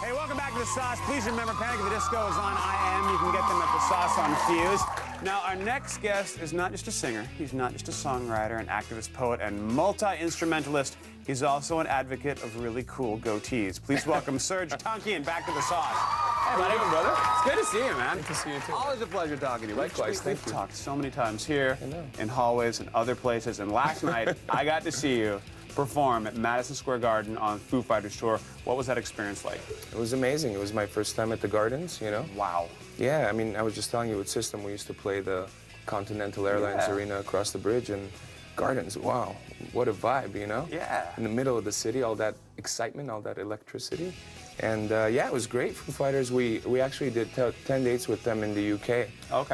Hey, welcome back to The Sauce. Please remember, Panic at the Disco is on IM. You can get them at The Sauce on Fuse. Now, our next guest is not just a singer. He's not just a songwriter, an activist, poet, and multi-instrumentalist. He's also an advocate of really cool goatees. Please welcome Serj Tankian back to The Sauce. Hey, buddy, brother. It's good to see you, man. Good to see you, too. Always a pleasure talking to you. Likewise, thank you. We've talked so many times here, in hallways, and other places. And last night, I got to see you perform at Madison Square Garden on Foo Fighters tour. What was that experience like? It was amazing. It was my first time at the Gardens, you know? Wow. Yeah, I mean, I was just telling you with System, we used to play the Continental Airlines Arena across the bridge, and Gardens, wow, what a vibe, you know? Yeah. In the middle of the city, all that excitement, all that electricity. And yeah, it was great. Foo Fighters, we actually did 10 dates with them in the UK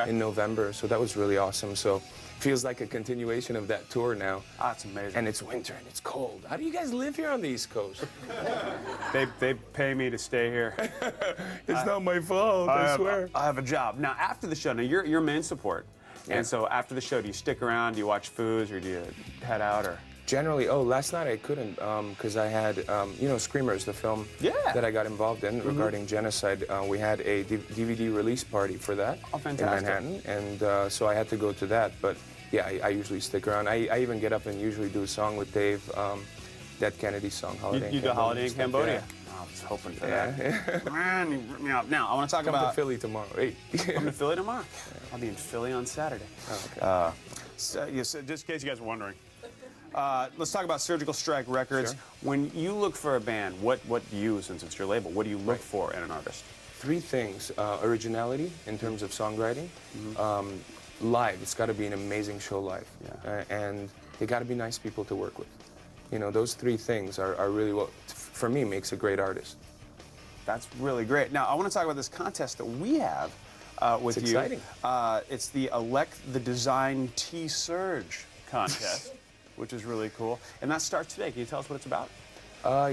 in November, so that was really awesome. So feels like a continuation of that tour now. Oh, that's amazing. And it's winter and it's cold. How do you guys live here on the East Coast? They pay me to stay here. It's not my fault, I swear. I have a job. Now, after the show, now you're main support. Yeah. And so after the show, do you stick around, do you watch Foos, or do you head out, or? Generally, last night I couldn't because I had, you know, Screamers, the film that I got involved in regarding genocide. We had a DVD release party for that in Manhattan, and so I had to go to that. But yeah, I usually stick around. I even get up and usually do a song with Dave, that Kennedy song, Holiday in You do Cambodia. Holiday in Cambodia? Yeah. Oh, I was hoping for that. Man, you ripped me up. Now, I want to talk Come about... to Philly tomorrow. Hey. Come to Philly tomorrow? I'll be in Philly on Saturday. Oh, okay. So, just in case you guys were wondering. Let's talk about Surgical Strike Records. Sure. When you look for a band, what do you, since it's your label, what do you look for in an artist? Three things. Originality in terms of songwriting. Live, it's got to be an amazing show live. Yeah. And they got to be nice people to work with. You know, those three things are really what, for me, makes a great artist. That's really great. Now, I want to talk about this contest that we have with you. It's exciting. It's the Elect the Design T-Serj contest, which is really cool. And that starts today. Can you tell us what it's about?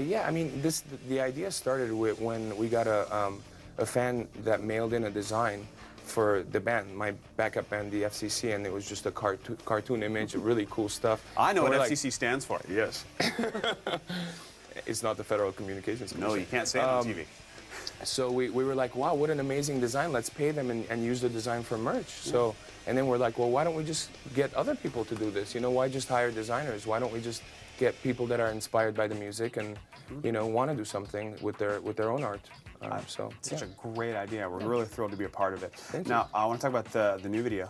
Yeah, I mean, the idea started with when we got a fan that mailed in a design for the band, my backup band, the FCC, and it was just a cartoon image, really cool stuff. I know what FCC stands for. Yes. It's not the Federal Communications Commission. No, you can't say it on TV. So we were like, wow, what an amazing design. Let's pay them and use the design for merch. So, and then we're like, well, why don't we just get other people to do this? You know, why just hire designers? Why don't we just get people that are inspired by the music and, you know, want to do something with their own art? Such a great idea. We're really thrilled to be a part of it. Thank you. Now, I want to talk about the new video.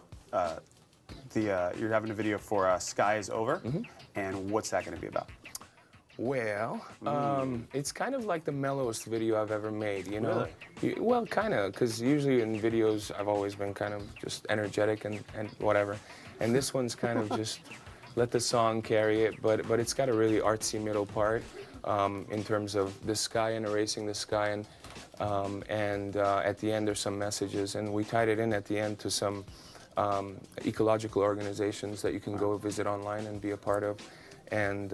You're having a video for Sky is Over, and what's that going to be about? Well, it's kind of like the mellowest video I've ever made, you know? Really? Well, kind of, because usually in videos I've always been kind of just energetic and whatever. And this one's kind of just let the song carry it, but it's got a really artsy middle part in terms of the sky and erasing the sky, and at the end there's some messages, and we tied it in at the end to some ecological organizations that you can go visit online and be a part of. And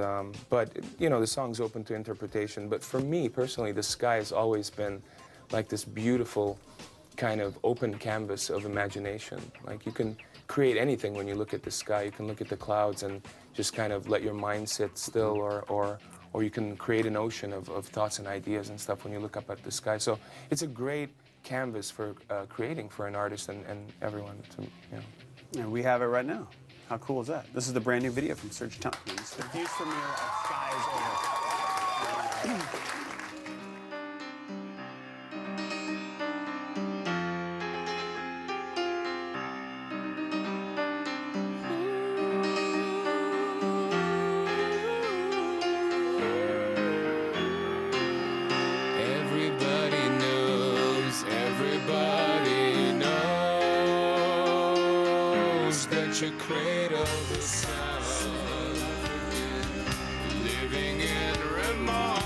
but you know, the song's open to interpretation. But for me personally, the sky has always been like this beautiful kind of open canvas of imagination. Like you can create anything when you look at the sky. You can look at the clouds and just kind of let your mind sit still, or you can create an ocean of thoughts and ideas and stuff when you look up at the sky. So it's a great canvas for creating for an artist and everyone to, you know. And we have it right now. How cool is that? This is the brand new video from Serj Tankian. It's the huge premiere of Sky is Over. Your cradle the sun, living in remorse.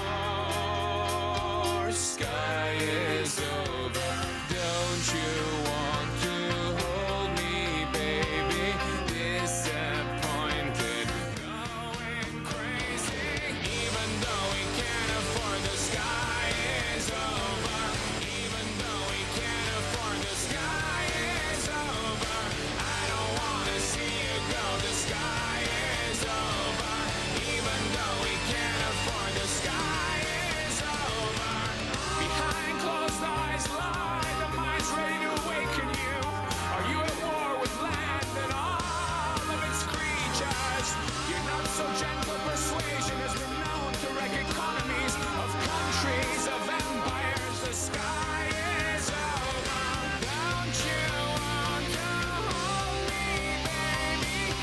So gentle persuasion has been known to wreck economies of countries, of empires. The sky is over. Don't you want to hold me, baby?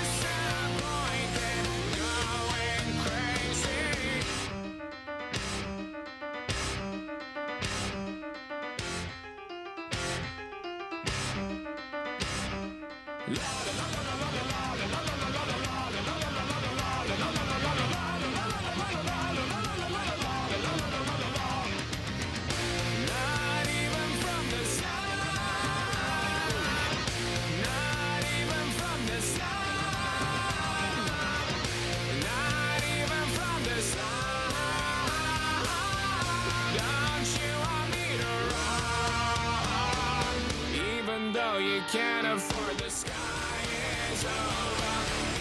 Disappointed, going crazy. Not even from the sun. Not even from the sun. Not even from the sun. Don't you want me to run? Even though you can't afford the sky is over.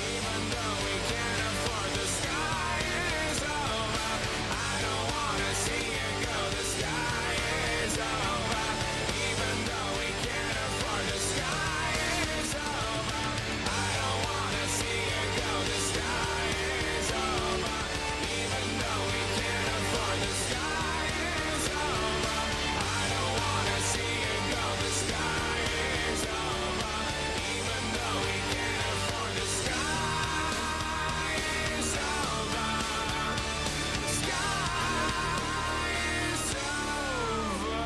Even though we can't afford the sky is over. I don't wanna see you go. The sky is over. Even though we can't afford the sky is over. I don't wanna see you go. The sky is over. Even though we can't afford the sky is over. I don't wanna see you go. The sky is over. Even though we can't afford the sky is over. The sky is over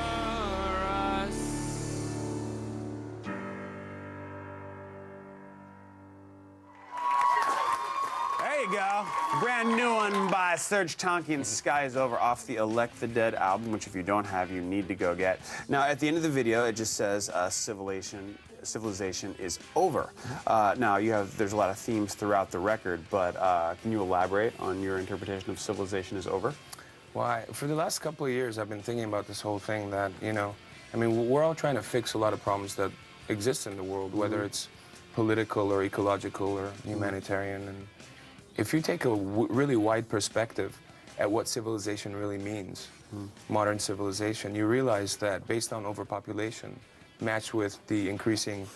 us. There you go. Brand new one by Serj Tankian, Sky is Over, off the Elect the Dead album, which if you don't have, you need to go get. Now, at the end of the video, it just says civilization is over. Now, there's a lot of themes throughout the record, but can you elaborate on your interpretation of civilization is over? Well, for the last couple of years, I've been thinking about this whole thing that, you know, I mean, we're all trying to fix a lot of problems that exist in the world, whether it's political or ecological or humanitarian. And if you take a really wide perspective at what civilization really means, modern civilization, you realize that based on overpopulation, matched with the increasing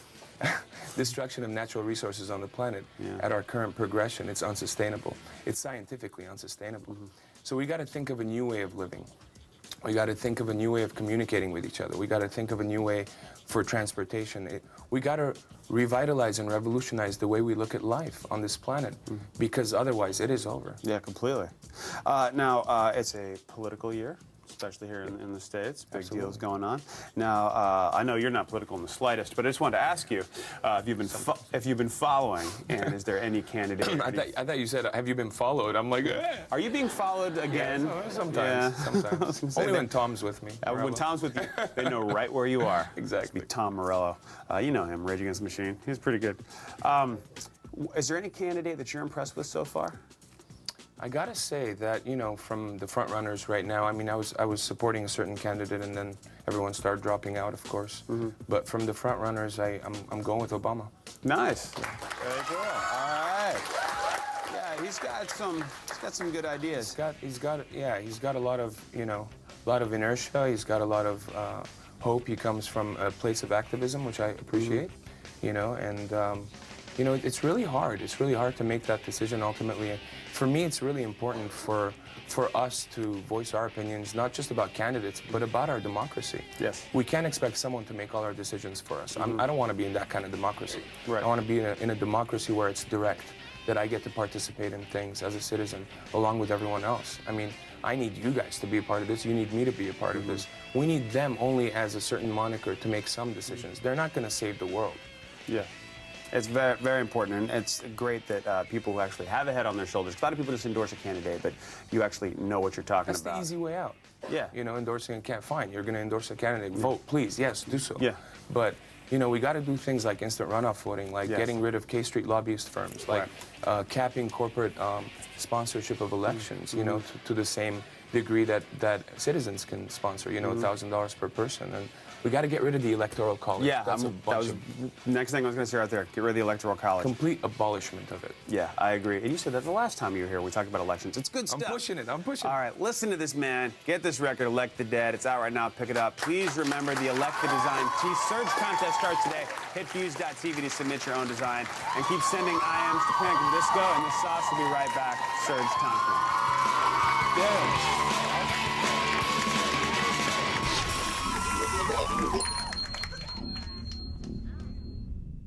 destruction of natural resources on the planet, at our current progression, it's unsustainable. It's scientifically unsustainable. So we got to think of a new way of living. We got to think of a new way of communicating with each other. We got to think of a new way for transportation. We got to revitalize and revolutionize the way we look at life on this planet, because otherwise it is over. Yeah, completely. Now, it's a political year, especially here in the States. Big deals going on. Now, I know you're not political in the slightest, but I just wanted to ask you if you've been following, and is there any candidate? I thought you said, have you been followed? I'm like, Are you being followed again? Yeah, sometimes. Sometimes. Only when Tom's with me. When Tom's with you, they know right where you are. Exactly. Be Tom Morello. You know him, Rage Against the Machine. He's pretty good. Is there any candidate that you're impressed with so far? I gotta say that, you know, from the front runners right now, I mean, I was supporting a certain candidate, and then everyone started dropping out, of course. But from the front runners, I'm going with Obama. Nice. Very cool. All right. Yeah, he's got some good ideas. He's got a lot of, you know, a lot of inertia. He's got a lot of hope. He comes from a place of activism, which I appreciate, you know, and you know, it's really hard. It's really hard to make that decision ultimately. For me, it's really important for us to voice our opinions, not just about candidates, but about our democracy. Yes. We can't expect someone to make all our decisions for us. I don't want to be in that kind of democracy. Right. I want to be in a democracy where it's direct, that I get to participate in things as a citizen, along with everyone else. I mean, I need you guys to be a part of this. You need me to be a part of this. We need them only as a certain moniker to make some decisions. They're not going to save the world. Yeah. It's very, very important, and it's great that people who actually have a head on their shoulders. A lot of people just endorse a candidate, but you actually know what you're talking about. That's the easy way out. Yeah. You know, endorsing a candidate, fine, you're going to endorse a candidate. Vote, please, yes, do so. Yeah. But, you know, we got to do things like instant runoff voting, like getting rid of K Street lobbyist firms, like capping corporate sponsorship of elections, you know, to the same degree that citizens can sponsor, you know, $1,000 per person. And We got to get rid of the electoral college. Yeah, That's that was next thing I was going to say right there. Get rid of the electoral college. complete abolishment of it. Yeah, I agree. And you said that the last time you were here, we talked about elections. It's good stuff. I'm pushing it. I'm pushing it. All right, listen to this, man. Get this record, Elect the Dead. It's out right now. Pick it up. Please remember the Elect the Design T-Serj contest starts today. Hit fuse.tv to submit your own design. And keep sending IMs to Panic at the Disco, and the sauce will be right back. Serj Tankian. Yeah.